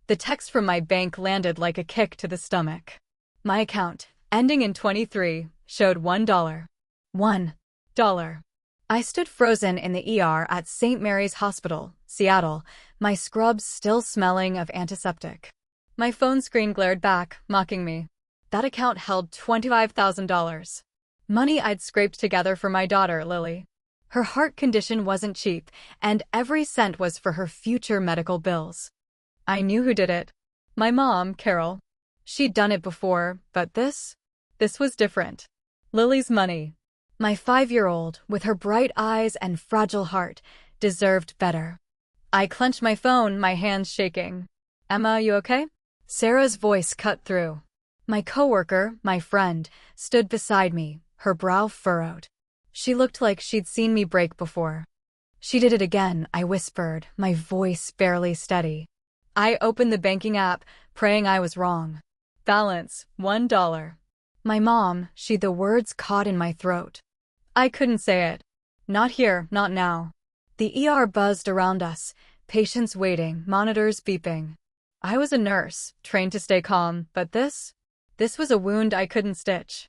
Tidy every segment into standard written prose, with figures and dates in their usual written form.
The text from my bank landed like a kick to the stomach. My account, ending in 23, showed $1. $1. I stood frozen in the ER at St. Mary's Hospital, Seattle, my scrubs still smelling of antiseptic. My phone screen glared back, mocking me. That account held $25,000. Money I'd scraped together for my daughter, Lily. Her heart condition wasn't cheap, and every cent was for her future medical bills. I knew who did it. My mom, Carol. She'd done it before, but this was different. Lily's money. My 5-year-old, with her bright eyes and fragile heart, deserved better. I clenched my phone, my hands shaking. Emma, you okay? Sarah's voice cut through. My coworker, my friend, stood beside me, her brow furrowed. She looked like she'd seen me break before. She did it again, I whispered, my voice barely steady. I opened the banking app, praying I was wrong. Balance, $1. My mom, the words caught in my throat. I couldn't say it. Not here, not now. The ER buzzed around us, patients waiting, monitors beeping. I was a nurse, trained to stay calm, but this was a wound I couldn't stitch.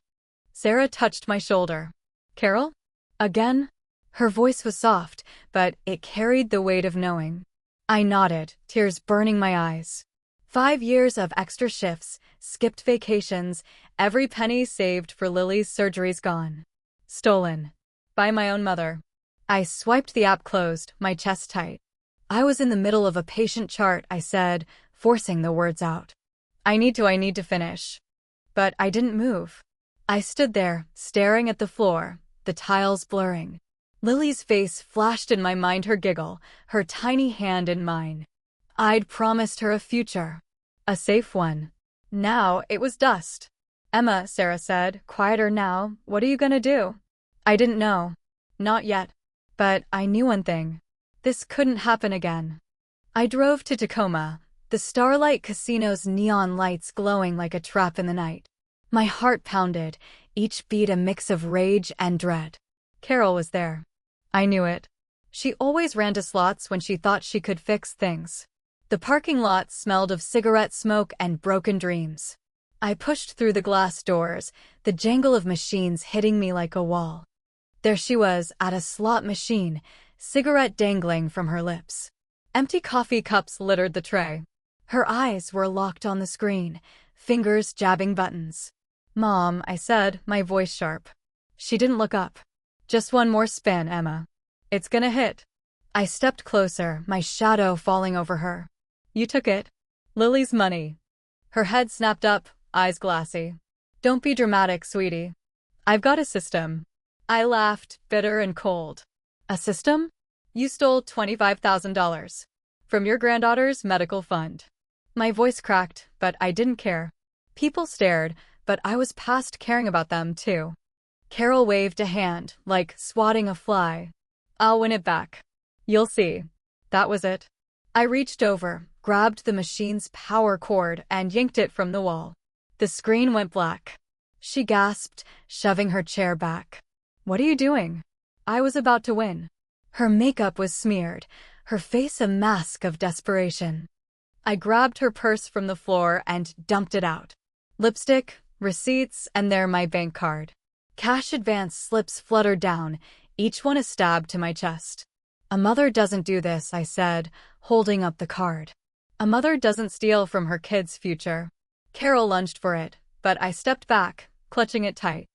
Sarah touched my shoulder. Carol? Again? Her voice was soft, but it carried the weight of knowing. I nodded, tears burning my eyes. 5 years of extra shifts, skipped vacations, every penny saved for Lily's surgeries gone. Stolen. By my own mother. I swiped the app closed, my chest tight. I was in the middle of a patient chart, I said, forcing the words out. I need to finish. But I didn't move. I stood there, staring at the floor, the tiles blurring. Lily's face flashed in my mind, her giggle, her tiny hand in mine. I'd promised her a future. A safe one. Now it was dust. Emma, Sarah said, quieter now, what are you gonna do? I didn't know. Not yet. But I knew one thing. This couldn't happen again. I drove to Tacoma, the Starlight Casino's neon lights glowing like a trap in the night. My heart pounded, each beat a mix of rage and dread. Carol was there. I knew it. She always ran to slots when she thought she could fix things. The parking lot smelled of cigarette smoke and broken dreams. I pushed through the glass doors, the jangle of machines hitting me like a wall. There she was, at a slot machine, cigarette dangling from her lips. Empty coffee cups littered the tray. Her eyes were locked on the screen, fingers jabbing buttons. Mom, I said, my voice sharp. She didn't look up. Just one more spin, Emma. It's gonna hit. I stepped closer, my shadow falling over her. You took it. Lily's money. Her head snapped up, eyes glassy. Don't be dramatic, sweetie. I've got a system. I laughed, bitter and cold. A system? You stole $25,000 from your granddaughter's medical fund. My voice cracked, but I didn't care. People stared, but I was past caring about them, too. Carol waved a hand, like swatting a fly. I'll win it back. You'll see. That was it. I reached over, grabbed the machine's power cord, and yanked it from the wall. The screen went black. She gasped, shoving her chair back. What are you doing? I was about to win. Her makeup was smeared, her face a mask of desperation. I grabbed her purse from the floor and dumped it out. Lipstick, receipts, and there my bank card. Cash advance slips fluttered down, each one a stab to my chest. A mother doesn't do this, I said, holding up the card. A mother doesn't steal from her kid's future. Carol lunged for it, but I stepped back, clutching it tight.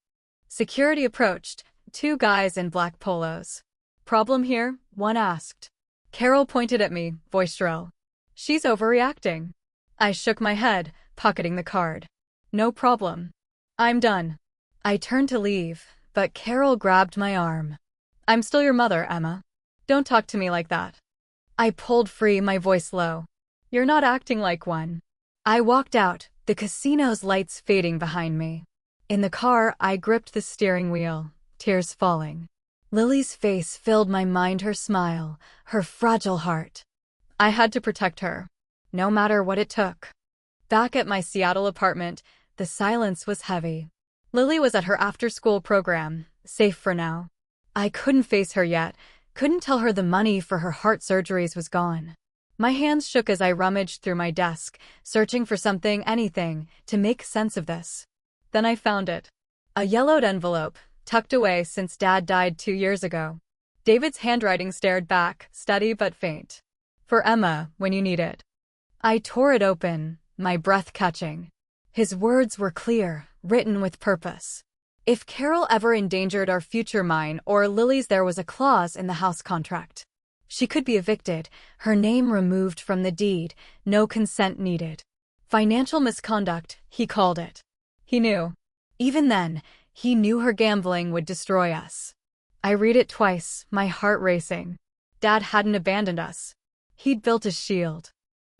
Security approached, 2 guys in black polos. Problem here? One asked. Carol pointed at me, voice shrill. She's overreacting. I shook my head, pocketing the card. No problem. I'm done. I turned to leave, but Carol grabbed my arm. I'm still your mother, Emma. Don't talk to me like that. I pulled free, my voice low. You're not acting like one. I walked out, the casino's lights fading behind me. In the car, I gripped the steering wheel, tears falling. Lily's face filled my mind, her smile, her fragile heart. I had to protect her, no matter what it took. Back at my Seattle apartment, the silence was heavy. Lily was at her after-school program, safe for now. I couldn't face her yet, couldn't tell her the money for her heart surgeries was gone. My hands shook as I rummaged through my desk, searching for something, anything, to make sense of this. Then I found it. A yellowed envelope, tucked away since Dad died 2 years ago. David's handwriting stared back, steady but faint. For Emma, when you need it. I tore it open, my breath catching. His words were clear, written with purpose. If Carol ever endangered our future, mine or Lily's, there was a clause in the house contract. She could be evicted, her name removed from the deed, no consent needed. Financial misconduct, he called it. He knew. Even then, he knew her gambling would destroy us. I read it twice, my heart racing. Dad hadn't abandoned us. He'd built a shield.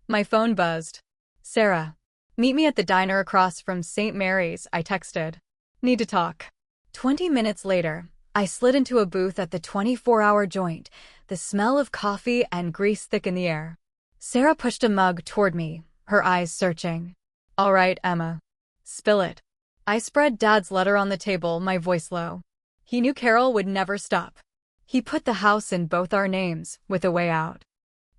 My phone buzzed. Sarah. Meet me at the diner across from St. Mary's, I texted. Need to talk. 20 minutes later, I slid into a booth at the 24-hour joint, the smell of coffee and grease thick in the air. Sarah pushed a mug toward me, her eyes searching. All right, Emma. Spill it. I spread Dad's letter on the table, my voice low. He knew Carol would never stop. He put the house in both our names, with a way out.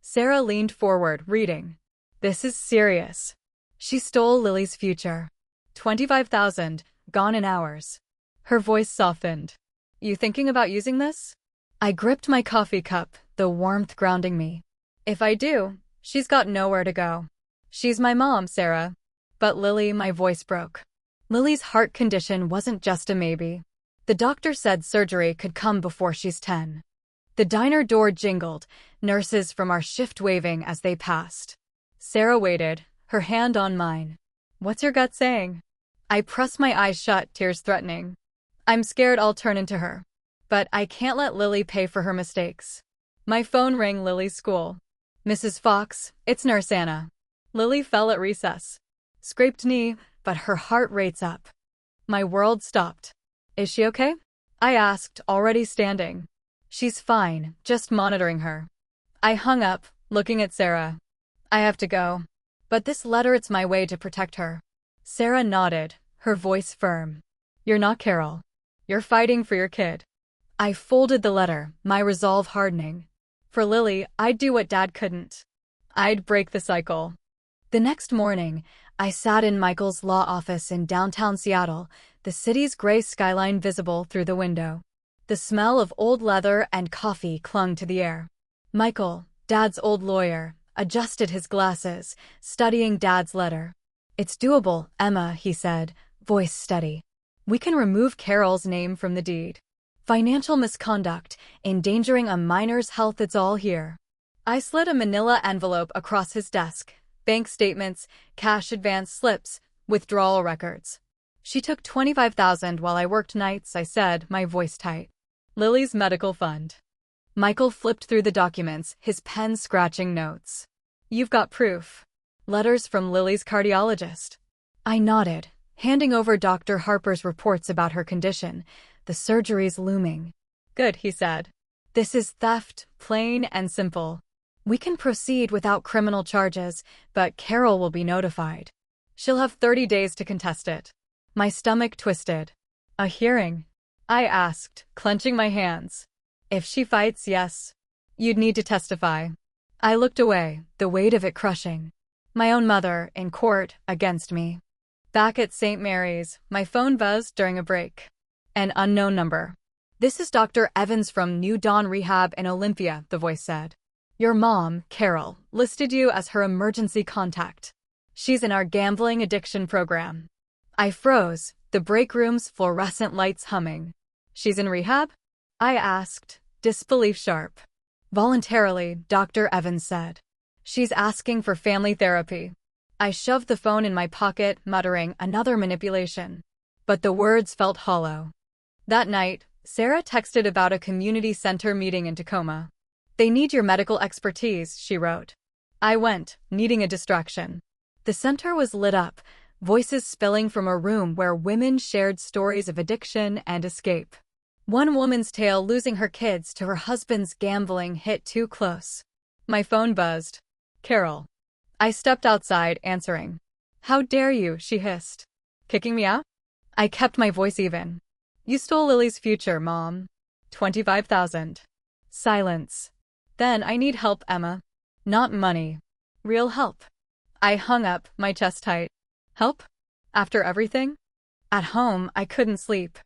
Sarah leaned forward, reading. This is serious. She stole Lily's future. 25,000, gone in hours. Her voice softened. You thinking about using this? I gripped my coffee cup, the warmth grounding me. If I do, she's got nowhere to go. She's my mom, Sarah. But Lily, my voice broke. Lily's heart condition wasn't just a maybe. The doctor said surgery could come before she's 10. The diner door jingled, nurses from our shift waving as they passed. Sarah waited, her hand on mine. What's your gut saying? I pressed my eyes shut, tears threatening. I'm scared I'll turn into her. But I can't let Lily pay for her mistakes. My phone rang. Lily's school. Mrs. Fox, it's Nurse Anna. Lily fell at recess. Scraped knee, but her heart rate's up. My world stopped. Is she okay? I asked, already standing. She's fine, just monitoring her. I hung up, looking at Sarah. I have to go. But this letter, it's my way to protect her. Sarah nodded, her voice firm. You're not Carol. You're fighting for your kid. I folded the letter, my resolve hardening. For Lily, I'd do what Dad couldn't. I'd break the cycle. The next morning, I sat in Michael's law office in downtown Seattle, the city's gray skyline visible through the window. The smell of old leather and coffee clung to the air. Michael, Dad's old lawyer, adjusted his glasses, studying Dad's letter. It's doable, Emma, he said, voice steady. We can remove Carol's name from the deed. Financial misconduct, endangering a minor's health, it's all here. I slid a manila envelope across his desk. Bank statements, cash advance slips, withdrawal records. She took 25,000 while I worked nights, I said, my voice tight. Lily's medical fund. Michael flipped through the documents, his pen scratching notes. You've got proof. Letters from Lily's cardiologist. I nodded, handing over Dr. Harper's reports about her condition, the surgeries looming. Good, he said. This is theft, plain and simple. We can proceed without criminal charges, but Carol will be notified. She'll have 30 days to contest it. My stomach twisted. A hearing? I asked, clenching my hands. If she fights, yes. You'd need to testify. I looked away, the weight of it crushing. My own mother, in court, against me. Back at St. Mary's, my phone buzzed during a break. An unknown number. This is Dr. Evans from New Dawn Rehab in Olympia, the voice said. Your mom, Carol, listed you as her emergency contact. She's in our gambling addiction program. I froze, the break room's fluorescent lights humming. She's in rehab? I asked, disbelief sharp. Voluntarily, Dr. Evans said. She's asking for family therapy. I shoved the phone in my pocket, muttering another manipulation. But the words felt hollow. That night, Sarah texted about a community center meeting in Tacoma. They need your medical expertise, she wrote. I went, needing a distraction. The center was lit up, voices spilling from a room where women shared stories of addiction and escape. One woman's tale losing her kids to her husband's gambling hit too close. My phone buzzed. Carol. I stepped outside, answering. How dare you, she hissed. Kicking me out? I kept my voice even. You stole Lily's future, Mom. 25,000. Silence. Then I need help, Emma. Not money. Real help. I hung up, my chest tight. Help? After everything? At home, I couldn't sleep.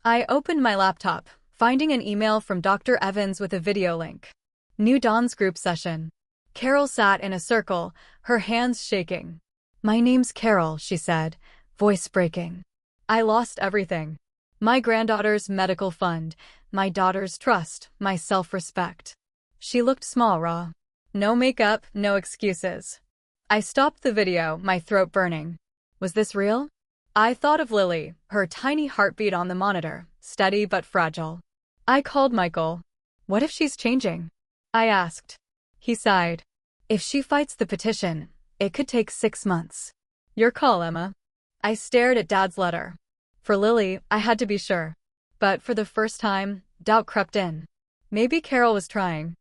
I opened my laptop, finding an email from Dr. Evans with a video link. New Dawn's group session. Carol sat in a circle, her hands shaking. "My name's Carol," she said, voice breaking. "I lost everything. My granddaughter's medical fund, my daughter's trust, my self-respect." She looked small, raw. No makeup, no excuses. I stopped the video, my throat burning. Was this real? I thought of Lily, her tiny heartbeat on the monitor, steady but fragile. I called Michael. "What if she's changing?" I asked. He sighed. "If she fights the petition, it could take 6 months." "Your call, Emma." I stared at Dad's letter. For Lily, I had to be sure. But for the first time, doubt crept in. Maybe Carol was trying.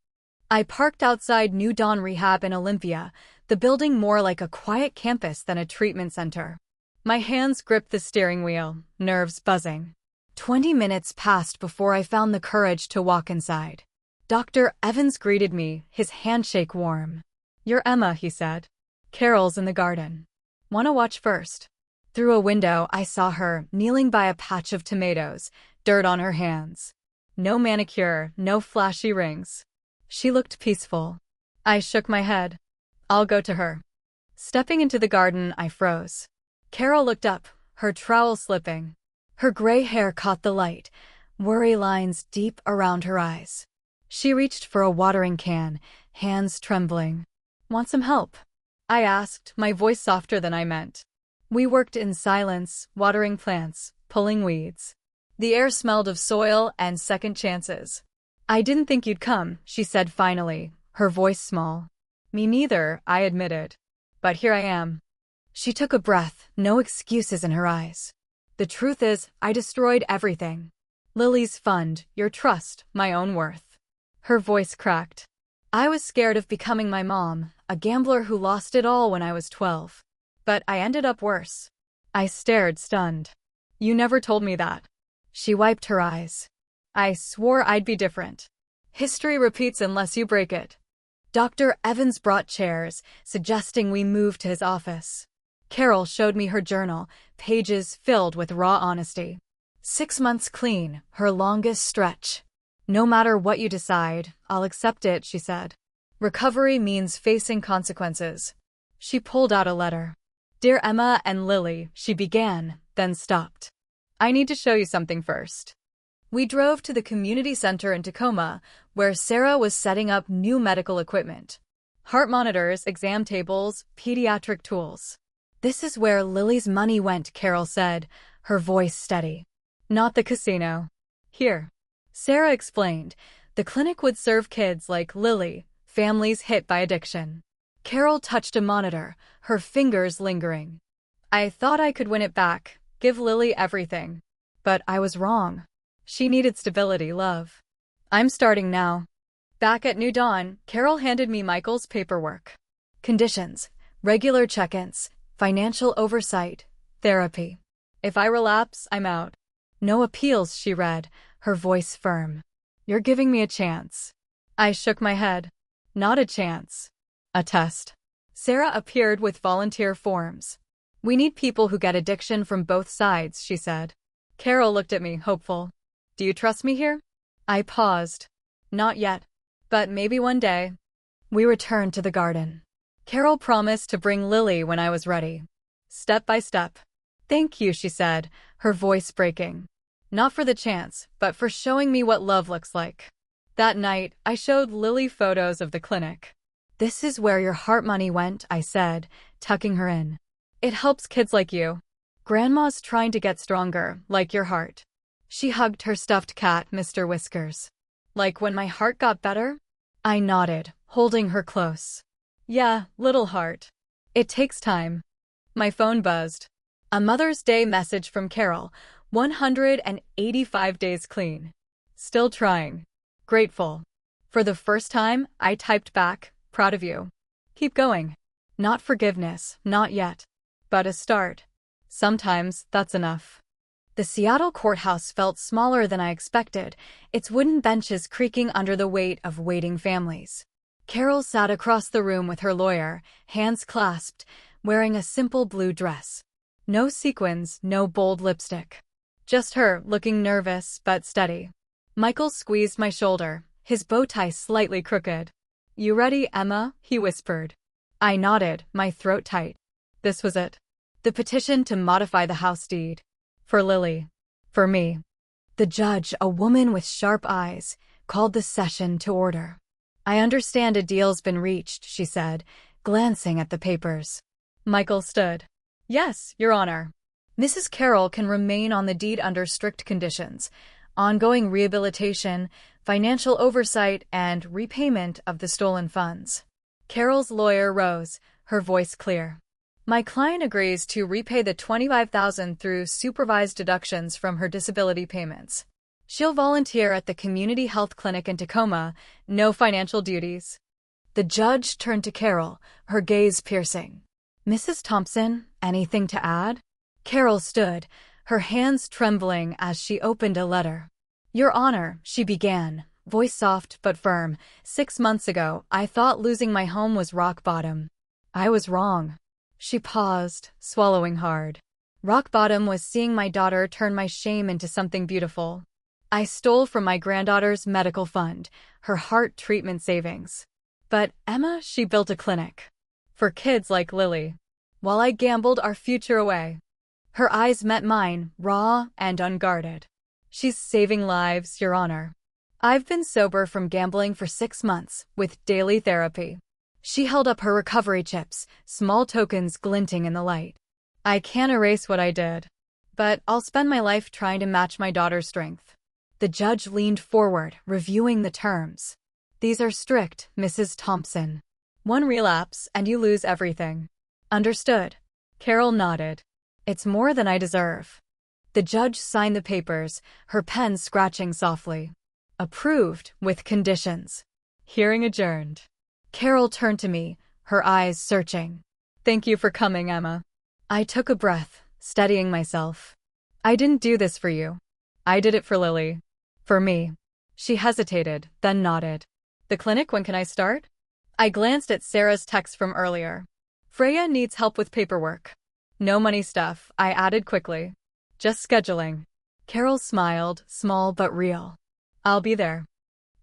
I parked outside New Dawn Rehab in Olympia, the building more like a quiet campus than a treatment center. My hands gripped the steering wheel, nerves buzzing. 20 minutes passed before I found the courage to walk inside. Dr. Evans greeted me, his handshake warm. "You're Emma," he said. "Carol's in the garden. Wanna watch first?" Through a window, I saw her, kneeling by a patch of tomatoes, dirt on her hands. No manicure, no flashy rings. She looked peaceful. I shook my head. "I'll go to her." Stepping into the garden, I froze. Carol looked up, her trowel slipping. Her gray hair caught the light, worry lines deep around her eyes. She reached for a watering can, hands trembling. "Want some help?" I asked, my voice softer than I meant. We worked in silence, watering plants, pulling weeds. The air smelled of soil and second chances. "I didn't think you'd come," she said finally, her voice small. "Me neither," I admitted. "But here I am." She took a breath, no excuses in her eyes. "The truth is, I destroyed everything. Lily's fund, your trust, my own worth." Her voice cracked. "I was scared of becoming my mom, a gambler who lost it all when I was 12. But I ended up worse." I stared, stunned. "You never told me that." She wiped her eyes. "I swore I'd be different. History repeats unless you break it." Dr. Evans brought chairs, suggesting we move to his office. Carol showed me her journal, pages filled with raw honesty. 6 months clean, her longest stretch. "No matter what you decide, I'll accept it," she said. "Recovery means facing consequences." She pulled out a letter. "Dear Emma and Lily," she began, then stopped. "I need to show you something first." We drove to the community center in Tacoma, where Sarah was setting up new medical equipment. Heart monitors, exam tables, pediatric tools. "This is where Lily's money went," Carol said, her voice steady. "Not the casino. Here." Sarah explained, the clinic would serve kids like Lily, families hit by addiction. Carol touched a monitor, her fingers lingering. "I thought I could win it back, give Lily everything. But I was wrong. She needed stability, love. I'm starting now." Back at New Dawn, Carol handed me Michael's paperwork. Conditions, regular check-ins, financial oversight, therapy. If I relapse, I'm out. "No appeals," she read, her voice firm. "You're giving me a chance." I shook my head. "Not a chance. A test." Sarah appeared with volunteer forms. "We need people who get addiction from both sides," she said. Carol looked at me, hopeful. "Do you trust me here?" I paused. "Not yet. But maybe one day." We returned to the garden. Carol promised to bring Lily when I was ready. Step by step. "Thank you," she said, her voice breaking. "Not for the chance, but for showing me what love looks like." That night, I showed Lily photos of the clinic. "This is where your heart money went," I said, tucking her in. "It helps kids like you. Grandma's trying to get stronger, like your heart." She hugged her stuffed cat, Mr. Whiskers. "Like when my heart got better?" I nodded, holding her close. "Yeah, little heart. It takes time." My phone buzzed. A Mother's Day message from Carol, 185 days clean. "Still trying. Grateful." For the first time, I typed back, "Proud of you. Keep going." Not forgiveness, not yet. But a start. Sometimes that's enough. The Seattle courthouse felt smaller than I expected, its wooden benches creaking under the weight of waiting families. Carol sat across the room with her lawyer, hands clasped, wearing a simple blue dress. No sequins, no bold lipstick. Just her, looking nervous but steady. Michael squeezed my shoulder, his bow tie slightly crooked. "You ready, Emma?" he whispered. I nodded, my throat tight. This was it. The petition to modify the house deed. For Lily. For me. The judge, a woman with sharp eyes, called the session to order. "I understand a deal's been reached," she said, glancing at the papers. Michael stood. "Yes, Your Honor. Mrs. Carroll can remain on the deed under strict conditions: ongoing rehabilitation, financial oversight, and repayment of the stolen funds." Carroll's lawyer rose, her voice clear. "My client agrees to repay the $25,000 through supervised deductions from her disability payments. She'll volunteer at the community health clinic in Tacoma, no financial duties." The judge turned to Carol, her gaze piercing. "Mrs. Thompson, anything to add?" Carol stood, her hands trembling as she opened a letter. "Your Honor," she began, voice soft but firm, "6 months ago, I thought losing my home was rock bottom. I was wrong." She paused, swallowing hard. "Rock bottom was seeing my daughter turn my shame into something beautiful. I stole from my granddaughter's medical fund, her heart treatment savings. But, Emma, she built a clinic. For kids like Lily. While I gambled our future away." Her eyes met mine, raw and unguarded. "She's saving lives, Your Honor. I've been sober from gambling for 6 months, with daily therapy." She held up her recovery chips, small tokens glinting in the light. "I can't erase what I did. But I'll spend my life trying to match my daughter's strength." The judge leaned forward, reviewing the terms. "These are strict, Mrs. Thompson. 1 relapse and you lose everything." "Understood." Carol nodded. "It's more than I deserve." The judge signed the papers, her pen scratching softly. "Approved, with conditions." Hearing adjourned. Carol turned to me, her eyes searching. "Thank you for coming, Emma." I took a breath, steadying myself. "I didn't do this for you. I did it for Lily. For me." She hesitated, then nodded. "The clinic, when can I start?" I glanced at Sarah's text from earlier. "Freya needs help with paperwork. No money stuff," I added quickly. "Just scheduling." Carol smiled, small but real. "I'll be there."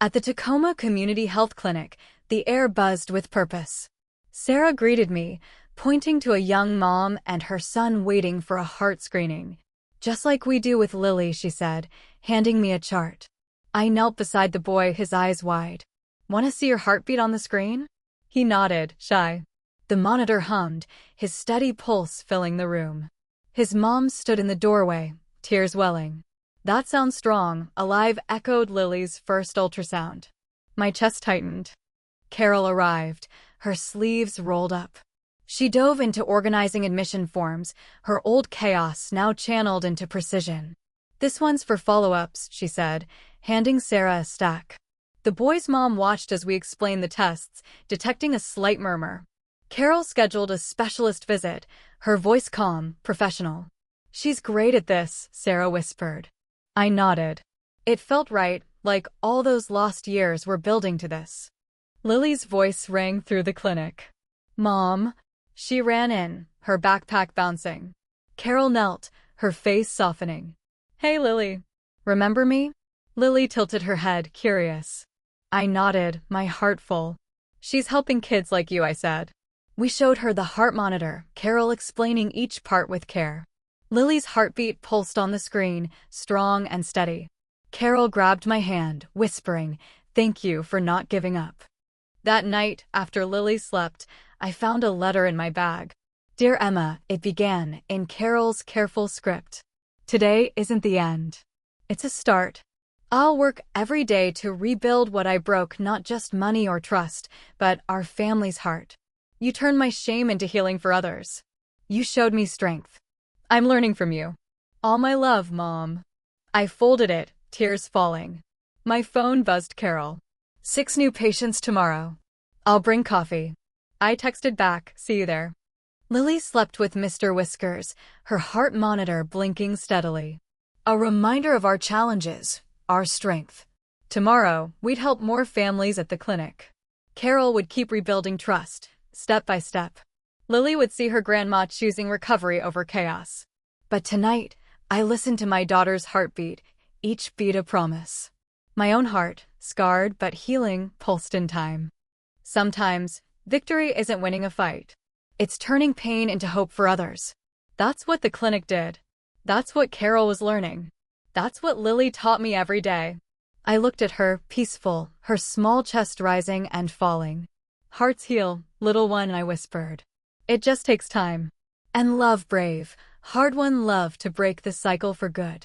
At the Tacoma Community Health Clinic, the air buzzed with purpose. Sarah greeted me, pointing to a young mom and her son waiting for a heart screening. "Just like we do with Lily," she said, handing me a chart. I knelt beside the boy, his eyes wide. "Want to see your heartbeat on the screen?" He nodded, shy. The monitor hummed, his steady pulse filling the room. His mom stood in the doorway, tears welling. "That sounds strong," alive echoed Lily's first ultrasound. My chest tightened. Carol arrived, her sleeves rolled up. She dove into organizing admission forms, her old chaos now channeled into precision. "This one's for follow-ups," she said, handing Sarah a stack. The boy's mom watched as we explained the tests, detecting a slight murmur. Carol scheduled a specialist visit, her voice calm, professional. "She's great at this," Sarah whispered. I nodded. It felt right, like all those lost years were building to this. Lily's voice rang through the clinic. "Mom." She ran in, her backpack bouncing. Carol knelt, her face softening. "Hey, Lily. Remember me?" Lily tilted her head, curious. I nodded, my heart full. "She's helping kids like you," I said. We showed her the heart monitor, Carol explaining each part with care. Lily's heartbeat pulsed on the screen, strong and steady. Carol grabbed my hand, whispering, "Thank you for not giving up." That night, after Lily slept, I found a letter in my bag. "Dear Emma," it began, in Carol's careful script. "Today isn't the end. It's a start. I'll work every day to rebuild what I broke, not just money or trust, but our family's heart. You turned my shame into healing for others. You showed me strength. I'm learning from you. All my love, Mom." I folded it, tears falling. My phone buzzed Carol. 6 new patients tomorrow. I'll bring coffee." I texted back, "See you there." Lily slept with Mr. Whiskers, her heart monitor blinking steadily. A reminder of our challenges, our strength. Tomorrow, we'd help more families at the clinic. Carol would keep rebuilding trust, step by step. Lily would see her grandma choosing recovery over chaos. But tonight, I listened to my daughter's heartbeat, each beat a promise. My own heart, scarred but healing, pulsed in time. Sometimes, victory isn't winning a fight. It's turning pain into hope for others. That's what the clinic did. That's what Carol was learning. That's what Lily taught me every day. I looked at her, peaceful, her small chest rising and falling. Hearts heal, little one, I whispered. It just takes time. And love, brave, hard-won love to break the cycle for good.